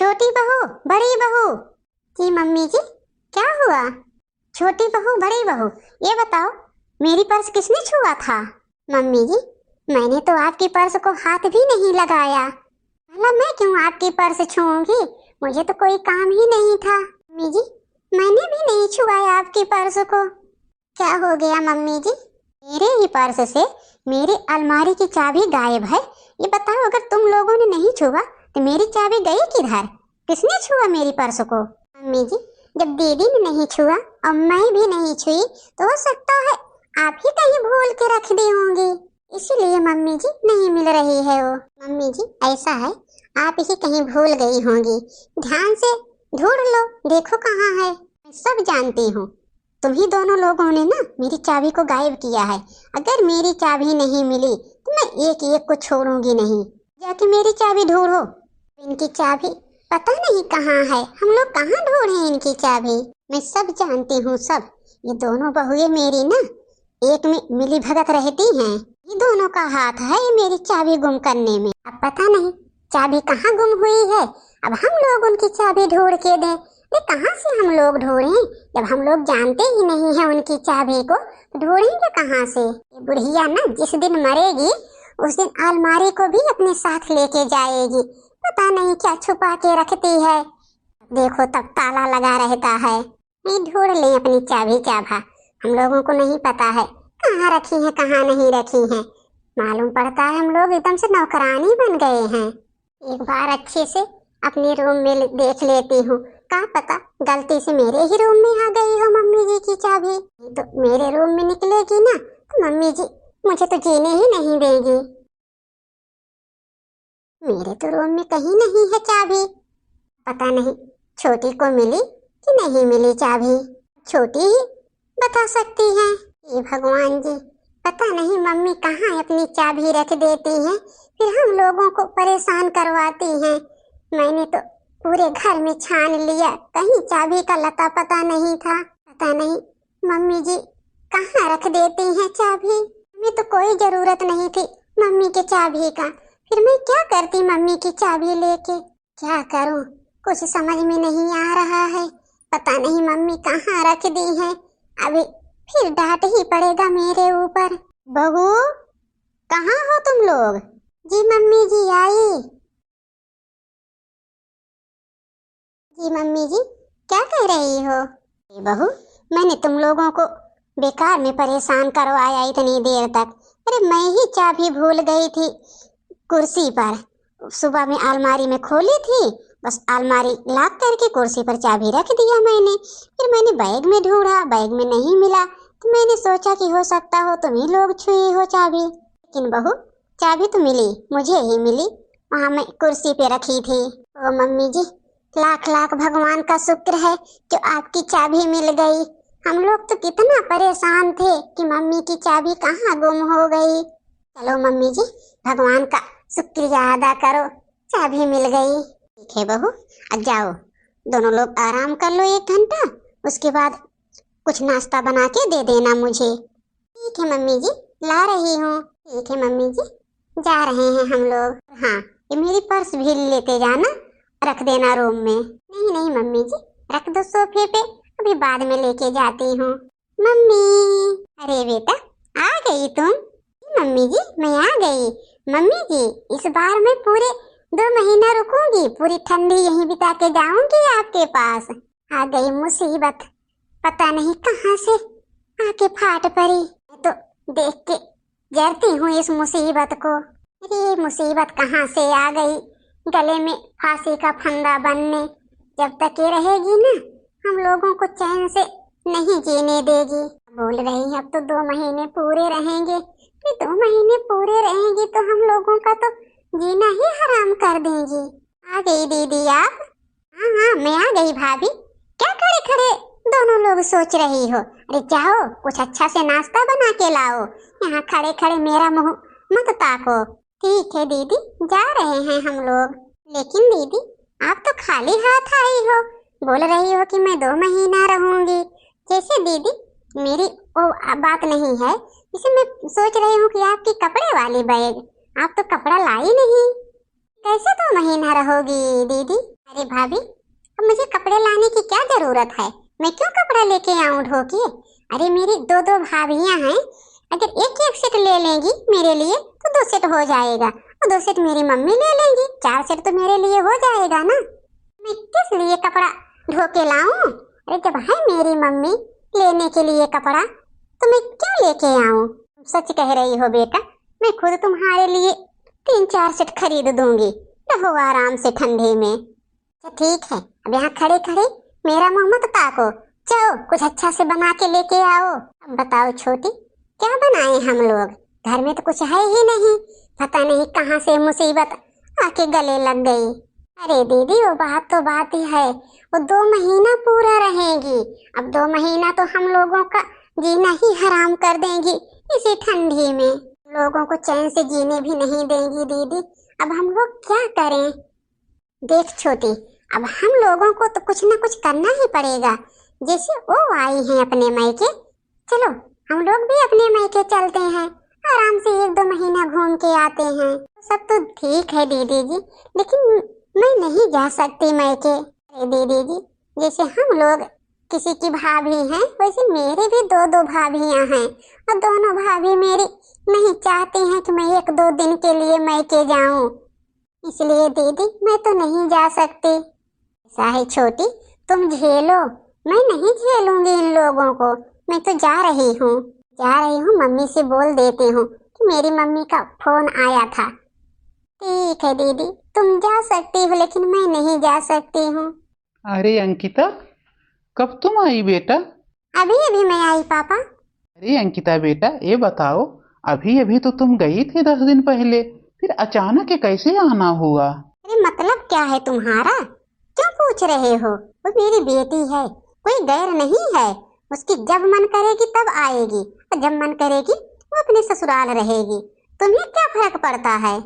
छोटी बहू, बड़ी बहू। जी मम्मी जी, क्या हुआ? छोटी बहू, बड़ी बहू, ये बताओ मेरी पर्स किसने छुआ था? मम्मी जी, मैंने तो आपकी पर्स को हाथ भी नहीं लगाया। भला मैं क्यों आपकी पर्स छूऊंगी? मुझे तो कोई काम ही नहीं था। मम्मी जी, मैंने भी नहीं छुआया आपकी पर्स को। क्या हो गया मम्मी जी? मेरे ही पर्स से मेरी अलमारी की चाबी गायब है। ये बताओ, अगर तुम लोगों ने नहीं छुआ तो मेरी चाबी गई किधर? किसने छुआ मेरी पर्स को? मम्मी जी, जब दीदी ने नहीं छुआ और मैं भी नहीं छुई तो हो सकता है आप ही कहीं भूल के रख दी होंगी, इसलिए मम्मी जी नहीं मिल रही है वो। मम्मी जी, ऐसा है, आप ही कहीं भूल गई होंगी। ध्यान से ढूंढ लो, देखो कहाँ है। मैं सब जानती हूँ। तुम ही दोनों लोगों ने ना मेरी चाबी को गायब किया है। अगर मेरी चाबी नहीं मिली तो मैं एक एक को छोड़ूंगी नहीं। जाके मेरी चाबी ढूंढो। इनकी चाबी पता नहीं कहाँ है। हम लोग कहाँ ढूंढे इनकी चाबी? मैं सब जानती हूँ, सब। ये दोनों बहुएं मेरी ना एक में मिली भगत रहती हैं। ये दोनों का हाथ है मेरी चाबी गुम करने में। अब पता नहीं चाबी कहाँ गुम हुई है। अब हम लोग उनकी चाबी ढूंढ के दें। ये कहाँ से हम लोग ढूंढें? जब हम लोग जानते ही नहीं है उनकी चाबी को, तो ढूंढेंगे कहाँ से? ये बुढ़िया ना जिस दिन मरेगी उस दिन अलमारी को भी अपने साथ लेके जाएगी। पता नहीं क्या छुपा के रखती है। देखो तब ताला लगा रहता है। नहीं ढूंढ लें अपनी चाबी चाभा। हम लोगों को नहीं पता है कहाँ रखी है कहाँ नहीं रखी है। मालूम पड़ता है हम लोग एकदम से नौकरानी बन गए हैं। एक बार अच्छे से अपने रूम में देख लेती हूँ। क्या पता गलती से मेरे ही रूम में आ गई हो मम्मी जी की चाबी। तो मेरे रूम में निकलेगी ना तो मम्मी जी मुझे तो जीने ही नहीं देगी। मेरे तो रूम में कहीं नहीं है चाबी। पता नहीं छोटी को मिली कि नहीं मिली चाबी। छोटी ही बता सकती है। ये भगवान जी, पता नहीं मम्मी कहाँ अपनी चाबी रख देती हैं, फिर हम लोगों को परेशान करवाती हैं। मैंने तो पूरे घर में छान लिया, कहीं चाबी का लता पता नहीं था। पता नहीं मम्मी जी कहाँ रख देती हैं चाबी। हमें तो कोई जरूरत नहीं थी मम्मी के चाबी का, फिर मैं क्या करती मम्मी की चाबी लेके? क्या करूं, कुछ समझ में नहीं आ रहा है। पता नहीं मम्मी कहाँ रख दी है। अभी फिर डांट ही पड़ेगा मेरे ऊपर। बहू, कहाँ हो तुम लोग? जी मम्मी जी आई। जी मम्मी जी, क्या कह रही हो? बहू, मैंने तुम लोगों को बेकार में परेशान करवाया इतनी देर तक। अरे मैं ही चाबी भूल गई थी कुर्सी पर। सुबह में अलमारी में खोली थी, बस अलमारी लॉक करके कुर्सी पर चाबी रख दिया मैंने। फिर मैंने बैग में ढूंढा, बैग में नहीं मिला, तो मैंने सोचा कि हो सकता हो तुम ही लोग छुई हो चाबी। लेकिन बहू, चाबी तो मिली, मुझे ही मिली। वहाँ मैं कुर्सी पे रखी थी। ओ मम्मी जी, लाख लाख भगवान का शुक्र है जो आपकी चाबी मिल गई। हम लोग तो कितना परेशान थे कि मम्मी की चाबी कहाँ गुम हो गई। चलो मम्मी जी, भगवान का शुक्रिया अदा करो, चाबी मिल गई। ठीक है बहू, अब जाओ दोनों लोग आराम कर लो 1 घंटा, उसके बाद कुछ नाश्ता बना के दे देना मुझे। ठीक है मम्मी जी, ला रही हूँ। ठीक है मम्मी जी, जा रहे हैं हम लोग। हाँ, ये मेरी पर्स भी लेते जाना, रख देना रूम में। नहीं नहीं मम्मी जी, रख दो सोफे पे, अभी बाद में लेके जाती हूँ। मम्मी, अरे बेटा आ गई तुम? मम्मी जी मैं आ गई। मम्मी जी, इस बार मैं पूरे 2 महीना रुकूंगी, पूरी ठंडी यहीं बिता के जाऊंगी आपके पास। आ गई मुसीबत, पता नहीं कहाँ से आके फाट पड़ी। मैं तो देख के जरती हूँ इस मुसीबत को। अरे मुसीबत कहाँ से आ गई गले में फांसी का फंदा बनने। जब तक ये रहेगी ना, हम लोगों को चैन से नहीं जीने देगी। बोल रही अब तो 2 महीने पूरे रहेंगे। 2 महीने पूरे रहेंगी तो हम लोगों का तो जीना ही हराम कर देंगी। आ गई दीदी आप? हाँ हाँ मैं आ गई भाभी। क्या खड़े खड़े दोनों लोग सोच रही हो? अरे जाओ कुछ अच्छा से नाश्ता बना के लाओ। यहाँ खड़े खड़े मेरा मुंह मत ताको। ठीक है दीदी, जा रहे हैं हम लोग। लेकिन दीदी आप तो खाली हाथ आई हो, बोल रही हो कि मैं 2 महीना रहूंगी। जैसे दीदी मेरी वो बात नहीं है, इसे मैं सोच रही हूँ कि आपकी कपड़े वाली बैग, आप तो कपड़ा लाई नहीं, कैसे 2 महीना रहोगी दीदी? अरे भाभी, अब मुझे कपड़े लाने की क्या जरूरत है? मैं क्यों कपड़ा लेके आऊं ढो के? अरे मेरी दो दो भाभियां हैं, अगर एक एक सेट ले लेंगी मेरे लिए तो 2 सेट हो जाएगा, और 2 सेट मेरी मम्मी ले लेंगी, 4 सेट तो मेरे लिए हो जाएगा ना। मैं किस लिए कपड़ा ढो के लाऊं? अरे जब है मेरी मम्मी लेने के लिए कपड़ा तो मैं क्यों लेके आऊं? सच कह रही हो बेटा, मैं खुद तुम्हारे लिए 3-4 सेट खरीद दूंगी, रहो आराम से ठंडे में। अच्छा ठीक है, अब यहाँ खड़े खड़े मेरा मुंह मत ताको, चलो कुछ अच्छा से बना के लेके आओ। अब बताओ छोटी, क्या बनाए हम लोग? घर में तो कुछ है ही नहीं, पता नहीं कहाँ से मुसीबत आके गले लग गई। अरे दीदी वो बात तो बात ही है, वो 2 महीना पूरा रहेगी, अब 2 महीना तो हम लोगों का जीना ही हराम कर देंगी इसी ठंडी में, लोगों को चैन से जीने भी नहीं देंगी दीदी। अब हम लोग क्या करें? देख छोटी, अब हम लोगों को तो कुछ ना कुछ करना ही पड़ेगा। जैसे वो आई हैं अपने मायके, चलो हम लोग भी अपने मायके चलते हैं, आराम से 1-2 महीना घूम के आते हैं। सब तो ठीक है दीदी जी, लेकिन मैं नहीं जा सकती मायके। अरे दीदी जी, जैसे हम लोग किसी की भाभी हैं, वैसे मेरे भी 2-2 भाभियां हैं, और दोनों भाभी मेरी नहीं चाहती हैं कि मैं 1-2 दिन के लिए मायके जाऊं, इसलिए दीदी मैं तो नहीं जा सकती। ऐसा है छोटी, तुम झेलो, मैं नहीं झेलूंगी इन लोगों को, मैं तो जा रही हूँ, मम्मी से बोल देती हूँ कि मेरी मम्मी का फोन आया था। ठीक है दीदी, तुम जा सकती हो, लेकिन मैं नहीं जा सकती हूँ। अरे अंकिता, कब तुम आई बेटा? अभी अभी मैं आई पापा। अरे अंकिता बेटा, ये बताओ, अभी अभी तो तुम गई थी 10 दिन पहले, फिर अचानक ये कैसे आना हुआ? अरे मतलब क्या है तुम्हारा, क्यों पूछ रहे हो? वो मेरी बेटी है, कोई गैर नहीं है, उसकी जब मन करेगी तब आएगी, और जब मन करेगी वो अपने ससुराल रहेगी, तुम्हें क्या फर्क पड़ता है?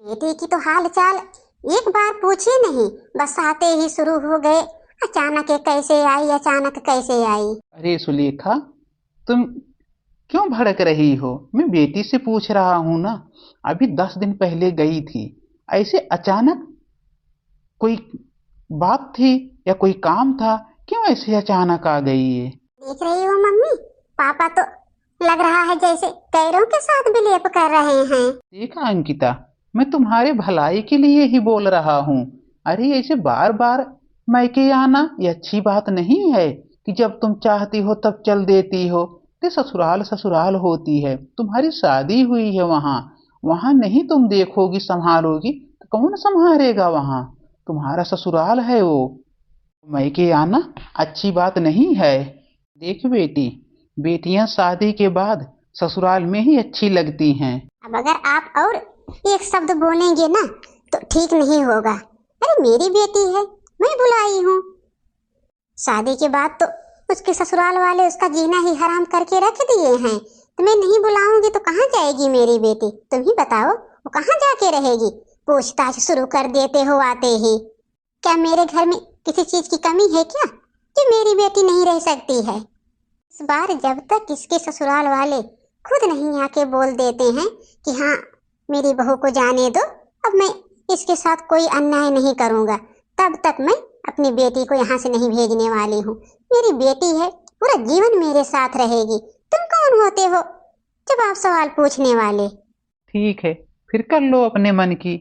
बेटी की तो हाल चाल एक बार पूछे नहीं, बस आते ही शुरू हो गए, अचानक ये कैसे आई, अचानक कैसे आई। अरे सुलेखा, तुम क्यों भड़क रही हो? मैं बेटी से पूछ रहा हूँ ना, अभी 10 दिन पहले गई थी, ऐसे अचानक कोई बात थी या कोई काम था, क्यों ऐसे अचानक आ गई है? देख रही हो मम्मी, पापा तो लग रहा है जैसे पैरों के साथ विलेप कर रहे हैं। देखा अंकिता, मैं तुम्हारे भलाई के लिए ही बोल रहा हूँ। अरे ऐसे बार बार मायके आना ये अच्छी बात नहीं है कि जब तुम चाहती हो तब चल देती हो। ये ससुराल ससुराल होती है, तुम्हारी शादी हुई है वहाँ, वहाँ नहीं तुम देखोगी संभालोगी तो कौन संभालेगा? वहाँ तुम्हारा ससुराल है वो, मायके आना अच्छी बात नहीं है। देख बेटी, बेटियां शादी के बाद ससुराल में ही अच्छी लगती हैं। अब अगर आप और एक शब्द बोलेंगे ना तो ठीक नहीं होगा। अरे मेरी बेटी है, मैं बुलाई हूँ, शादी के बाद तो उसके ससुराल वाले उसका जीना ही हराम करके रख दिए हैं, तो मैं नहीं बुलाऊंगी तो कहाँ जाएगी मेरी बेटी? तुम ही बताओ, वो कहाँ जाके रहेगी? पूछताछ शुरू कर देते हो आते ही। क्या मेरे घर में किसी चीज की कमी है क्या कि मेरी बेटी नहीं रह सकती है? इस बार जब तक इसके ससुराल वाले खुद नहीं आके बोल देते हैं कि हाँ मेरी बहू को जाने दो, अब मैं इसके साथ कोई अन्याय नहीं करूँगा, तब तक मैं अपनी बेटी को यहाँ से नहीं भेजने वाली हूँ। मेरी बेटी है, पूरा जीवन मेरे साथ रहेगी। तुम कौन होते हो जवाब सवाल पूछने वाले? ठीक है, फिर कर लो अपने मन की।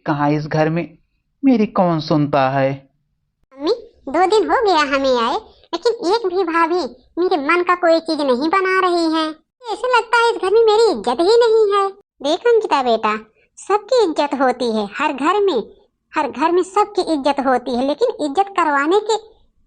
कहाँ इस घर में मेरी कौन सुनता है? मम्मी 2 दिन हो गया हमें आए, लेकिन एक भी भाभी मेरे मन का कोई चीज नहीं बना रही है। ऐसे लगता है इस घर में मेरी इज्जत ही नहीं है। देख अंकिता बेटा, सबकी इज्जत होती है, हर घर में सबकी इज्जत होती है, लेकिन इज्जत करवाने के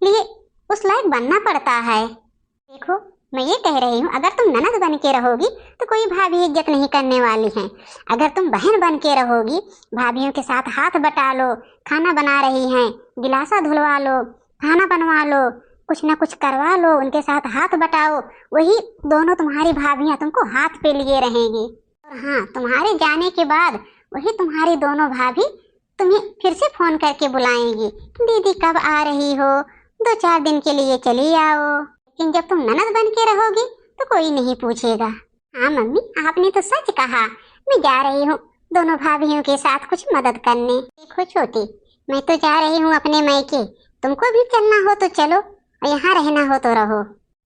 लिए उस लायक बनना पड़ता है। देखो मैं ये कह रही हूँ, अगर तुम ननद बन के रहोगी तो कोई भाभी इज्जत नहीं करने वाली है। अगर तुम बहन बन के रहोगी, भाभीयों के साथ हाथ बटा लो, खाना बना रही हैं, गिलासा धुलवा लो, खाना बनवा लो, कुछ ना कुछ करवा लो, उनके साथ हाथ बटाओ, वही दोनों तुम्हारी भाभियाँ तुमको हाथ पे लिए रहेंगी। और हाँ, तुम्हारे जाने के बाद वही तुम्हारी दोनों भाभी तुम्हें फिर से फोन करके बुलाएंगी, दीदी कब आ रही हो, 2-4 दिन के लिए चली आओ। लेकिन जब तुम ननद बन के रहोगी तो कोई नहीं पूछेगा। हाँ मम्मी, आपने तो सच कहा, मैं जा रही हूँ दोनों भाभियों के साथ कुछ मदद करने। देखो छोटी, मैं तो जा रही हूँ अपने मायके, तुमको भी चलना हो तो चलो और यहाँ रहना हो तो रहो।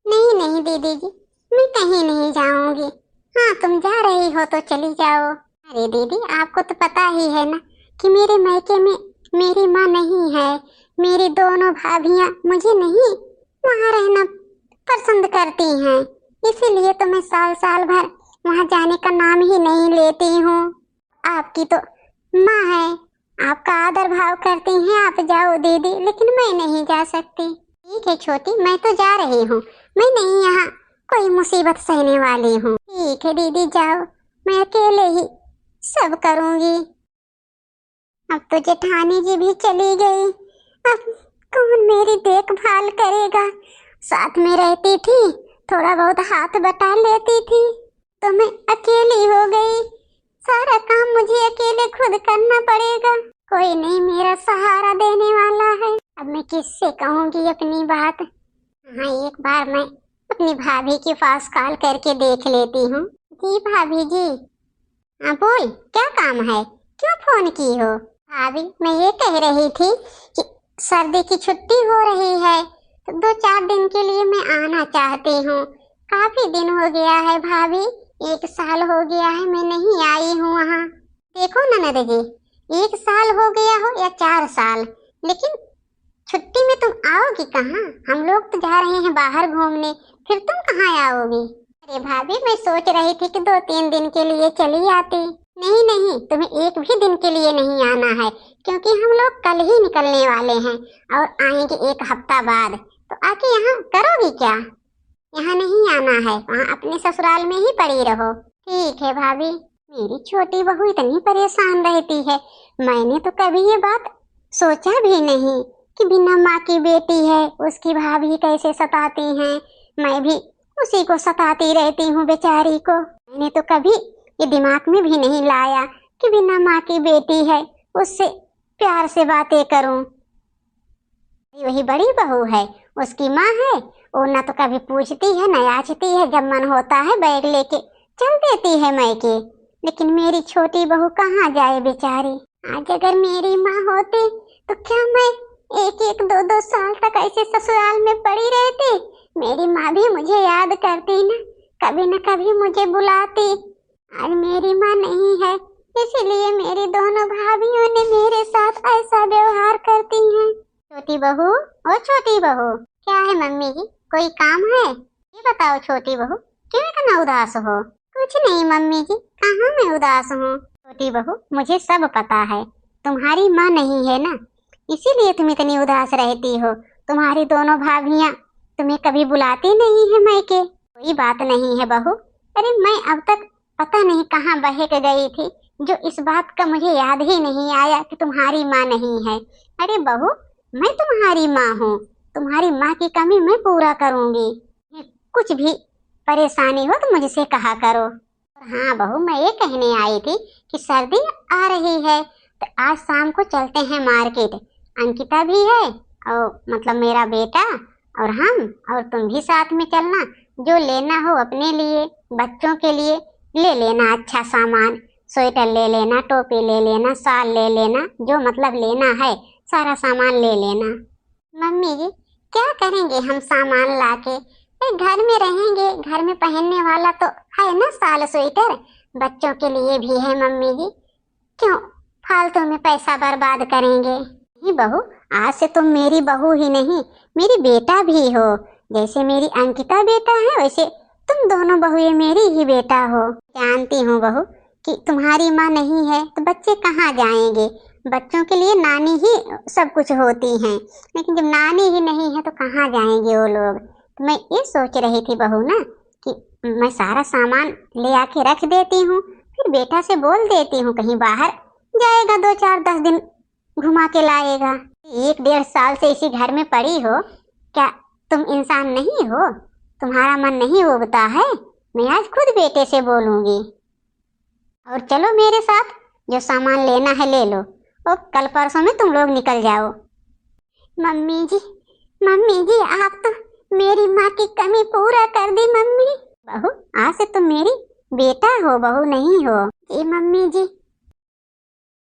नहीं नहीं दीदी जी, मैं कहीं नहीं जाऊंगी। हाँ तुम जा रही हो तो चली जाओ। अरे दीदी आपको तो पता ही है ना कि मेरे मायके में मेरी माँ नहीं है। मेरी दोनों भाभियाँ मुझे नहीं वहाँ रहना पसंद करती हैं, इसीलिए तो मैं साल साल भर वहाँ जाने का नाम ही नहीं लेती हूँ। आपकी तो माँ है, आपका आदर भाव करती हैं, आप जाओ दीदी, लेकिन मैं नहीं जा सकती। ठीक है छोटी, मैं तो जा रही हूँ, मैं नहीं यहाँ कोई मुसीबत सहने वाली हूँ। ठीक है दीदी जाओ, मैं अकेले ही सब करूँगी। अब तो जेठानी जी भी चली गई, अब कौन मेरी देखभाल करेगा। साथ में रहती थी, थोड़ा बहुत हाथ बटा लेती थी, तो मैं अकेली हो गई। सारा काम मुझे अकेले खुद करना पड़ेगा, कोई नहीं मेरा सहारा देने वाला है। अब मैं किससे कहूँगी अपनी बात। हाँ एक बार मैं अपनी भाभी के पास कॉल करके देख लेती हूँ। जी भाभी जी। हाँ बोल, क्या काम है, क्यों फोन की हो। भाभी मैं ये कह रही थी कि सर्दी की छुट्टी हो रही है तो 2-4 दिन के लिए मैं आना चाहती हूँ। काफी दिन हो गया है भाभी, 1 साल हो गया है मैं नहीं आई हूँ वहाँ। देखो ननद जी, 1 साल हो गया हो या 4 साल, लेकिन छुट्टी में तुम आओगी कहाँ। हम लोग तो जा रहे हैं बाहर घूमने, फिर तुम कहाँ आओगी। अरे भाभी मैं सोच रही थी कि 2-3 दिन के लिए चली आती। नहीं नहीं, तुम्हें एक भी दिन के लिए नहीं आना है, क्योंकि हम लोग कल ही निकलने वाले हैं और आएंगे 1 हफ्ता बाद। तो आके यहाँ करोगी क्या। यहाँ नहीं आना है, वहाँ अपने ससुराल में ही पड़ी रहो। ठीक है भाभी। मेरी छोटी बहू इतनी परेशान रहती है, मैंने तो कभी ये बात सोचा भी नहीं कि बिना माँ की बेटी है उसकी भाभी कैसे सताती हैं। मैं भी उसी को सताती रहती हूँ बेचारी को। मैंने तो कभी ये दिमाग में भी नहीं लाया कि बिना माँ की बेटी है उससे प्यार से बातें करूं। वही बड़ी बहू है, उसकी माँ है, वो ना तो कभी पूछती है न याचती है, जब मन होता है बैग लेके चल देती है मायके। लेकिन मेरी छोटी बहू कहाँ जाए बेचारी। आज अगर मेरी माँ होती तो क्या मैं 1-1, 2-2 साल तक ऐसे ससुराल में पड़ी रहती। मेरी माँ भी मुझे याद करती न कभी मुझे बुलाती। आज मेरी माँ नहीं है, इसीलिए मेरी दोनों भाभियों ने मेरे साथ ऐसा व्यवहार करती हैं। छोटी बहू, ओ छोटी बहू, क्या है मम्मी जी, कोई काम है। ये बताओ छोटी बहू, क्यों इतना उदास हो। कुछ नहीं मम्मी जी, कहाँ मैं उदास हूँ। छोटी बहू मुझे सब पता है, तुम्हारी माँ नहीं है ना, इसीलिए तुम इतनी उदास रहती हो। तुम्हारी दोनों भाभियाँ तुम्हें कभी बुलाती नहीं है मायके। कोई बात नहीं है बहू, अरे मैं अब तक पता नहीं कहाँ बहक गई थी, जो इस बात का मुझे याद ही नहीं आया कि तुम्हारी माँ नहीं है। अरे बहू मैं तुम्हारी माँ हूँ, तुम्हारी माँ की कमी मैं पूरा करूँगी। कुछ भी परेशानी हो तो मुझसे कहा करो। हाँ बहू मैं ये कहने आई थी कि सर्दी आ रही है तो आज शाम को चलते हैं मार्केट। अंकिता भी है और मतलब मेरा बेटा और हम, और तुम भी साथ में चलना। जो लेना हो अपने लिए, बच्चों के लिए ले लेना, अच्छा सामान, स्वेटर ले लेना, टोपी ले लेना, शाल ले लेना, जो मतलब लेना है सारा सामान ले लेना। मम्मी जी क्या करेंगे हम सामान लाके, घर में रहेंगे, घर में पहनने वाला तो है ना शाल स्वेटर, बच्चों के लिए भी है मम्मी जी, क्यों फालतू में पैसा बर्बाद करेंगे। नहीं बहू, आज से तुम मेरी बहू ही नहीं मेरी बेटा भी हो। जैसे मेरी अंकिता बेटा है वैसे तुम दोनों बहुएं मेरी ही बेटा हो। जानती हूँ बहू कि तुम्हारी माँ नहीं है तो बच्चे कहाँ जाएंगे, बच्चों के लिए नानी ही सब कुछ होती हैं, लेकिन जब नानी ही नहीं है तो कहाँ जाएंगे वो लोग। तो मैं ये सोच रही थी बहू ना कि मैं सारा सामान ले आके रख देती हूँ, फिर बेटा से बोल देती हूँ कहीं बाहर जाएगा, 2-4-10 दिन घुमा के लाएगा। 1-1.5 साल से इसी घर में पड़ी हो, क्या तुम इंसान नहीं हो, तुम्हारा मन नहीं उबता है। मैं आज खुद बेटे से बोलूँगी। और चलो मेरे साथ, जो सामान लेना है ले लो, और कल परसों में तुम लोग निकल जाओ। मम्मी जी आप तो मेरी माँ की कमी पूरा कर दी मम्मी। बहू आज से तुम मेरी बेटा हो, बहू नहीं हो। जी मम्मी जी